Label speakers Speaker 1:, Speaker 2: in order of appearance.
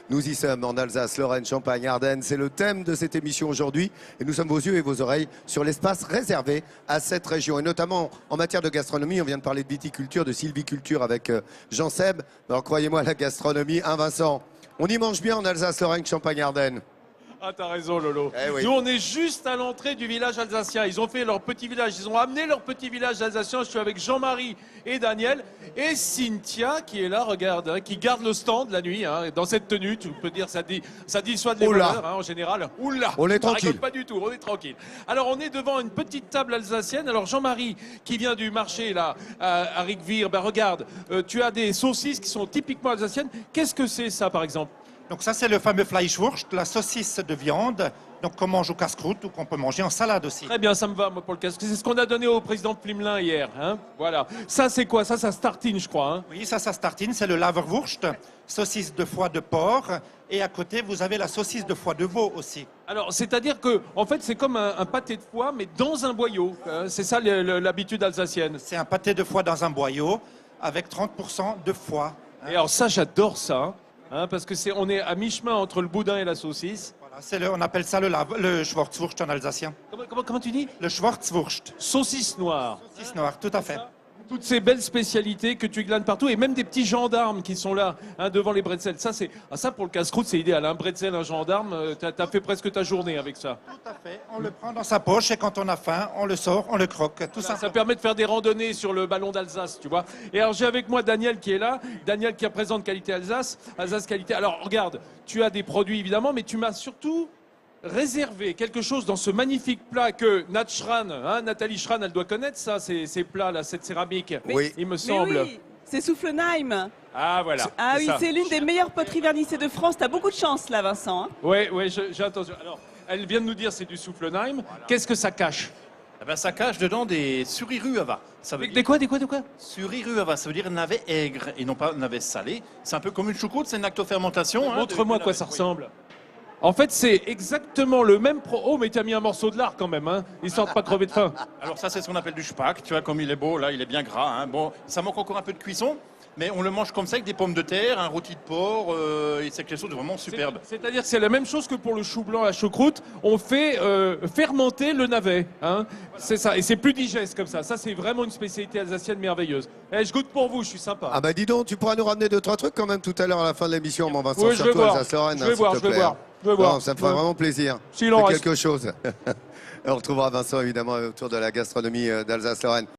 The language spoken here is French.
Speaker 1: Nous y sommes en Alsace, Lorraine, Champagne, Ardennes. C'est le thème de cette émission aujourd'hui. Et nous sommes vos yeux et vos oreilles sur l'espace réservé à cette région. Et notamment en matière de gastronomie, on vient de parler de viticulture, de sylviculture avec Jean Seb. Alors croyez-moi, la gastronomie, hein Vincent, on y mange bien en Alsace, Lorraine, Champagne, Ardennes.
Speaker 2: Ah, t'as raison, Lolo.
Speaker 1: Eh oui.
Speaker 2: Nous, on est juste à l'entrée du village alsacien. Ils ont fait leur petit village. Ils ont amené leur petit village alsacien. Je suis avec Jean-Marie et Daniel. Et Cynthia, qui est là, regarde, hein, qui garde le stand la nuit. Hein, dans cette tenue, tu peux dire, ça dissuade les voleurs, hein, en général. Oula,
Speaker 1: on est
Speaker 2: ça
Speaker 1: tranquille.
Speaker 2: rigole pas du tout, on est tranquille. Alors, on est devant une petite table alsacienne. Alors, Jean-Marie, qui vient du marché, là, à Rigvir, ben, regarde, tu as des saucisses qui sont typiquement alsaciennes. Qu'est-ce que c'est, ça, par exemple?
Speaker 3: Donc ça, c'est le fameux Fleischwurst, la saucisse de viande, donc qu'on mange au casse-croûte ou qu'on peut manger en salade aussi.
Speaker 2: Très bien, ça me va, moi, pour le casque. C'est ce qu'on a donné au président Plimlin hier. Hein, voilà. Ça, c'est quoi? Ça se tartine, je crois. Hein.
Speaker 3: Oui, ça se tartine, c'est le Laverwurst, saucisse de foie de porc. Et à côté, vous avez la saucisse de foie de veau aussi.
Speaker 2: Alors, c'est-à-dire que, en fait, c'est comme un pâté de foie, mais dans un boyau. Hein. C'est ça l'habitude alsacienne.
Speaker 3: C'est un pâté de foie dans un boyau avec 30% de foie.
Speaker 2: Et alors ça, j'adore ça. Hein, parce que on est à mi-chemin entre le boudin et la saucisse.
Speaker 3: Voilà, on appelle ça le Schwarzwurst en alsacien.
Speaker 2: Comment tu dis?
Speaker 3: Le Schwarzwurst.
Speaker 2: Saucisse noire.
Speaker 3: Saucisse noire, tout à fait.
Speaker 2: Toutes ces belles spécialités que tu glanes partout, et même des petits gendarmes qui sont là, hein, devant les bretzels. Ça pour le casse-croûte, c'est idéal. Un bretzel, un gendarme, t'as fait presque ta journée avec ça.
Speaker 3: Tout à fait. On le prend dans sa poche et quand on a faim, on le sort, on le croque. Tout
Speaker 2: Voilà,
Speaker 3: ça.
Speaker 2: ça permet de faire des randonnées sur le ballon d'Alsace, tu vois. Et alors j'ai avec moi Daniel qui est là, Daniel qui représente Qualité Alsace, Alsace Qualité. Alors regarde, tu as des produits évidemment, mais tu m'as surtout réservé quelque chose dans ce magnifique plat que Nathalie Schran, elle doit connaître ça, ces plats-là, cette céramique,
Speaker 1: Oui.
Speaker 2: il me
Speaker 4: Mais
Speaker 2: semble.
Speaker 4: oui, c'est Soufflenheim.
Speaker 2: Ah voilà.
Speaker 4: Ah oui,
Speaker 2: ça.
Speaker 4: c'est l'une des meilleures poteries vernissées de France. T'as beaucoup de chance là, Vincent. Hein.
Speaker 2: Oui, j'ai attention. Alors, elle vient de nous dire c'est du Soufflenheim. Voilà. Qu'est-ce que ça cache?
Speaker 5: Eh ben, ça cache dedans des suriruava. Ça veut
Speaker 2: Des quoi?
Speaker 5: Suriruava, ça veut dire navet aigre et non pas navet salé. C'est un peu comme une choucroute, c'est une lactofermentation.
Speaker 2: Montre-moi à quoi ça ressemble. En fait, c'est exactement le même Oh, mais tu as mis un morceau de lard quand même, hein, histoire de pas crever de faim.
Speaker 5: Alors ça, c'est ce qu'on appelle du speck. Tu vois comme il est beau, là, il est bien gras. Hein. Bon, ça manque encore un peu de cuisson, mais on le mange comme ça avec des pommes de terre, un rôti de porc, et c'est quelque chose de vraiment superbe.
Speaker 2: C'est-à-dire que c'est la même chose que pour le chou blanc à choucroute. On fait fermenter le navet. Hein. C'est ça. Et c'est plus digeste comme ça. Ça, c'est vraiment une spécialité alsacienne merveilleuse. Eh, je goûte pour vous, je suis sympa.
Speaker 1: Ah bah dis donc, tu pourras nous ramener 2-3 trucs quand même tout à l'heure à la fin de l'émission, mon Vincent.
Speaker 2: Oui, je vais
Speaker 1: surtout
Speaker 2: voir.
Speaker 1: Alsace-Lorraine,
Speaker 2: Je vais
Speaker 1: hein,
Speaker 2: voir,
Speaker 1: s'il
Speaker 2: je
Speaker 1: te
Speaker 2: vais
Speaker 1: plaît,
Speaker 2: voir.
Speaker 1: hein.
Speaker 2: Je vais voir.
Speaker 1: Non, ça me fera vraiment plaisir.
Speaker 2: S'il en
Speaker 1: Fais
Speaker 2: reste.
Speaker 1: quelque chose. On retrouvera Vincent évidemment autour de la gastronomie d'Alsace-Lorraine.